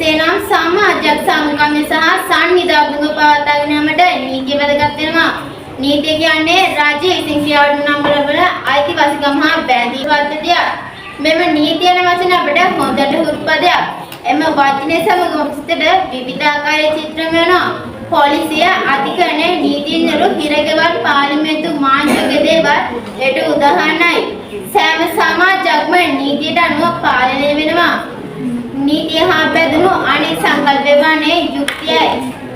එසේනම් සමාජයක් සාමකාමී සහ සංවිධාත්මකව පවත්වාගෙන යාමට නීතිය වැදගත් වෙනවා. නීතිය කියන්නේ රාජ්‍ය විසින් ක්‍රියාවට නම් ලබන අයිතිවාසිකම් හා බැඳීම් පද්ධතිය. මෙම නීතිය යන වචන අපිට හොඳට හුරුපදයක්. එම වචනේ සමග අපිට විවිධාකාරයේ චිත්‍රම වෙනවා. පොලිසිය අධිකරණය නීතිඥරු හිරගෙවල් පාර්ලිමේන්තු මාංශික දේවල් ඒට උදාහරණයි. සෑම සමාජයක්ම නීතියට අනුව පාලනය වෙනවා. නීතිය හා බැඳුණු අනෙක් සංකල්ප වන්නේ යුක්තියයි.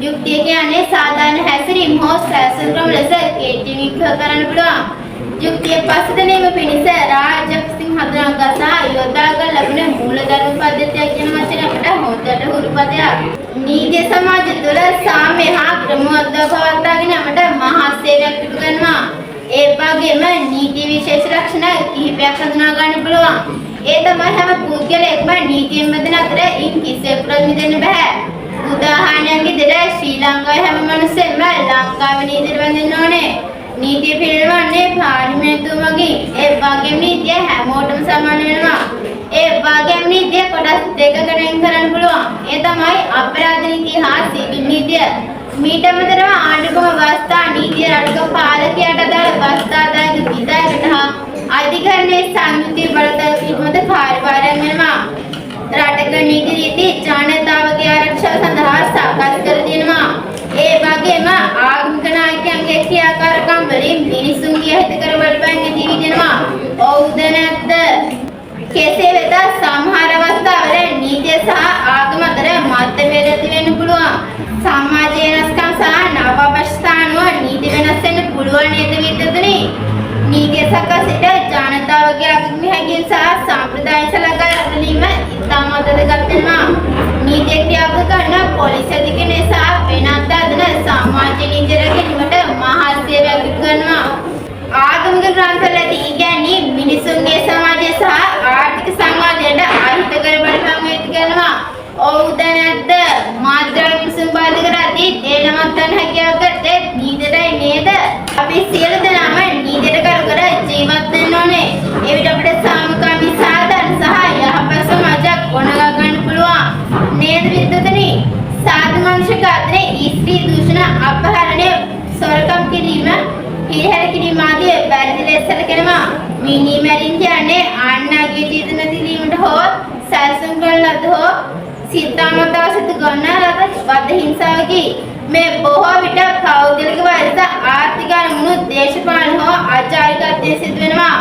යුක්තිය කියන්නේ සාධාරණ හැසිරීම හෝ සැලසුම් ක්‍රම ලෙස කෙටි විග්‍රහ කරන්න පුළුවන්. යුක්තිය පසුතැනීම පිණිස රාජ්‍ය විසින් හඳුනාගත් යොදාගත් ලැබෙන මූලධර්ම පද්ධතියක් කියන වචනේ අපට හොඳට හුරුපදයක්. නීතිය සමාජය තුළ සාම්‍ය හා ක්‍රමවත්ව පවත්වාගෙන යාමට මහත් සේවයක් ඉටු කරනවා. ඒ වගේම නීති විශේෂ ලක්ෂණ කිහිපයක් හඳුනා ගන්න පුළුවන්. ඒ තමයි හැම පුද්ගලයෙක්ම නීතියෙන් බැඳෙන අතර ඉන් කිසිවෙකුට මිදෙන්න බෑ. උදාහරණයක් විදිහට ශ්‍රී ලංකාවේ හැම මිනිස්සෙම ලංකාවේ නීතියට බැඳෙන්න ඕනේ. නීතිය පිළිවෙලවන්නේ පාර්ලිමේන්තුව මගින්. ඒ වගේම නීතිය හැමෝටම සමාන වෙනවා. ඒ වගේම නීතිය කොටස් දෙකකට වෙන් කරන්න පුළුවන්. ඒ තමයි අපරාධ නීතිය හා සිවිල් නීතිය. මීට අමතරව ආණ්ඩුක්‍රම ව්‍යවස්ථා නීතිය රටක පාලකයාට අදාළ ව්‍යවස්ථාදායක විධායකට හා අධිකරණයේ සංයුක්ත බලතල පිළිබඳ කාර්යභාරයක් වෙනවා. රටක නීති රීති ජනතාවගේ ආරක්ෂාව සඳහා සකස් කර දෙනවා. ඒ වගේම ආගමික නායකයන්ගේ ක්‍රියාකාරකම් වලින් මිනිසුන්ගේ හිතකර බලපෑම් ඇති වෙනවා. ඔව්ද නැද්ද? කෙසේ වෙතත් සමහර අවස්ථාවල නීතිය සහ ආගම අතර මතභේද ඇති වෙන්න පුළුවන්. සමාජයේ වෙනස්කම් සහ නව අවස්ථානුව නීති වෙනස් වෙන්න පුළුවන් නේද විද්‍යාවතුනි? නීතිය සකස් සිට ජනතාවගේ ආගමික හැඟීම් සහ සම්ප්‍රදාය සලකා ගැනීම ඉතාමත් වැදගත් වෙනවා. නීතිය ක්‍රියාත්මක කරන පොලිස් අධිකරණය සහ වෙනත් අදන සමාජ නීතිය රැකීමට මහත් සේවයක් ඉටු කරනවා. ආගමික ග්‍රන්ථවල ඇති ඉගැන්වීම් මිනිසුන්ගේ සමාජය සහ ආර්ථික සංවාදයට අහිතකර බලපෑම් ඇති කරනවා. ඔව්ද නැද්ද? මාත්‍රා මිනිසුන් බාධා කරද්දී දේනමත් ගන්න හැකියාව ගත්තේ නීතියටයි නේද? අපි සියලු දෙනාම නීතියට කරු කර ජීවත් වෙන්න ඕනේ. ඒ විට අපිට සාමකාමී සාධාරණ සහ යහපත් සමාජයක් ගොඩනගා ගන්න පුළුවන්. නේද විද්‍යාවතුනි? සාධු මනුෂ්‍ය ඝාතනය, ස්ත්‍රී දූෂණ, අපහරණය, සොරකම් කිරීම, හිරිහැර කිරීම ආදී වැරදි ලෙස සැලකෙනවා. මිනී මැරීම කියන්නේ ආන්නාගේ ජීවිත නැතිවීමට හෝ සැලසුම් කරන ලද හෝ සිතාමතා සිදු කරන ලද වද හිංසාවකි. මේ බොහෝ විට පෞද්ගලික වෛරස ආර්ථික අරමුණු දේශපාලන හෝ ආචාරිකත්වයේ සිදු වෙනවා.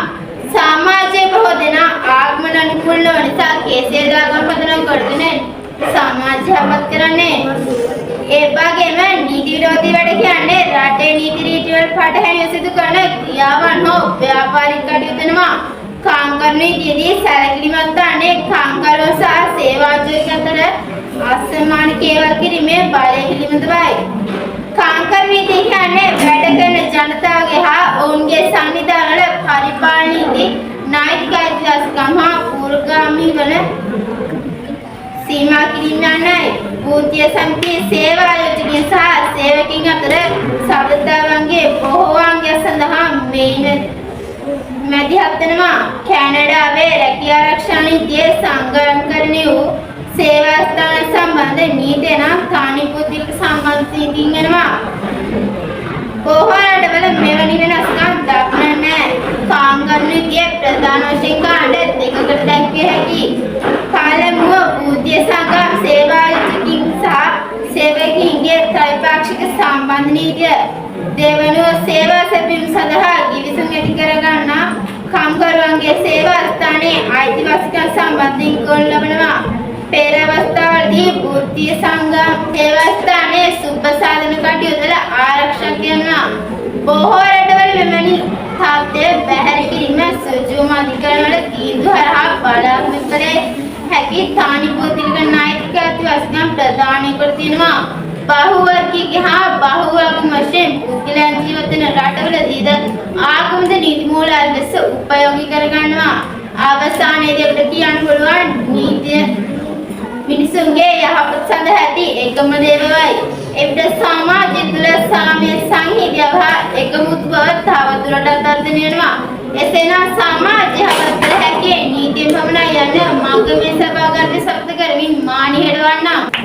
සමාජයේ බොහෝ දෙනා ආගමන අනුකූල නොවන නිසා කේසය දාගන්න පදනම් කරගෙන සමාජය අපත් කරන්නේ. ඒ වගේම නීති විරෝධී වැඩ කියන්නේ රටේ නීති රීති වල පටහැනිව සිදු කරන ක්‍රියාවන් හෝ ව්‍යාපාරික කටයුතු වෙනවා. කාංකර නීතියේදී සැලකිලිමත් වන්නේ කාංකරෝ සහ සේවාජෝග අතර අසමාන කේවල් කිරීමේ බලය පිළිබඳවයි. කාංකර නීතිය කියන්නේ වැඩ කරන ජනතාවගේ හා ඔවුන්ගේ සංවිධානවල පරිපාලන නීති, නායක අයිතිවාසිකම් හා පූර්වගාමී වන සීමා කිරීම යනයි. භූතිය සමිතියේ සේවා ආයෝජකයන් සහ සේවකයන් අතර සබඳතාවන්ගේ බොහෝ අංගයන් සඳහා මේන මැදිහත් වෙනවා. කැනඩාවේ රැකියා ආරක්ෂා නීතියේ සංගමකරණය වූ සේවා ස්ථාන සම්බන්ධ නීතිය නම් ස්ථානික පුද්ගලික සම්බන්ධ නීතියින් වෙනවා. බොහෝ රටවල මෙවැනි වෙනස්කම් දක්නන්නේ නැහැ. කාංකර නීතියේ ප්‍රධාන වශයෙන් කාණ්ඩ දෙකකට දැක්විය හැකියි. පළමුව භූතිය සංගම් සේවා ආයෝජකයන් සහ සේවකයන්ගේ ත්‍රිපාක්ෂික සම්බන්ධ නීතිය. දෙවනුව සේවා සැපයීම සඳහා ගිවිසුම් ඇති කර ගන්නා කාම්කරුවන්ගේ සේවා ස්ථානයේ අයිතිවාසිකම් සම්බන්ධයෙන් ගොනු ලබනවා. පෙර අවස්ථාවලදී භූතිය සංගම් සේවා ස්ථානයේ සුබසාධන කටයුතු වල ආරක්ෂක වෙනවා. බොහෝ රටවල මෙවැනි තත්ත්වය බැහැර කිරීම සුජුම අධිකරණ වල තීන්දුව හරහා බලාපොරොත්තු කර හැකි ස්ථානික පුද්ගලික නායක අයිතිවාසිකම් ප්‍රදානය කර තිනවා. බහුවර්ගීක හා බහුවර්ග වශයෙන් පුද්ගලයන් ජීවත් වෙන රටවලදීද ආගමික නීති මූල ලෙස උපයෝගී කර ගන්නවා. අවසානයේදී අපිට කියන්න පුළුවන් නීතිය මිනිසුන්ගේ යහපත සඳහා ඇති එකම දේ බවයි. එවිට සමාජය තුළ සාමය සංහිඳියව හා එකමුත් බව තවදුරටත් වර්ධනය වෙනවා. එසේනම් සමාජය යහපත් කර හැකි නීතිය පමණයි යන මග්ගමේ සභාගත සප්ත කරමින් මානි හෙඩවා වන්නම්.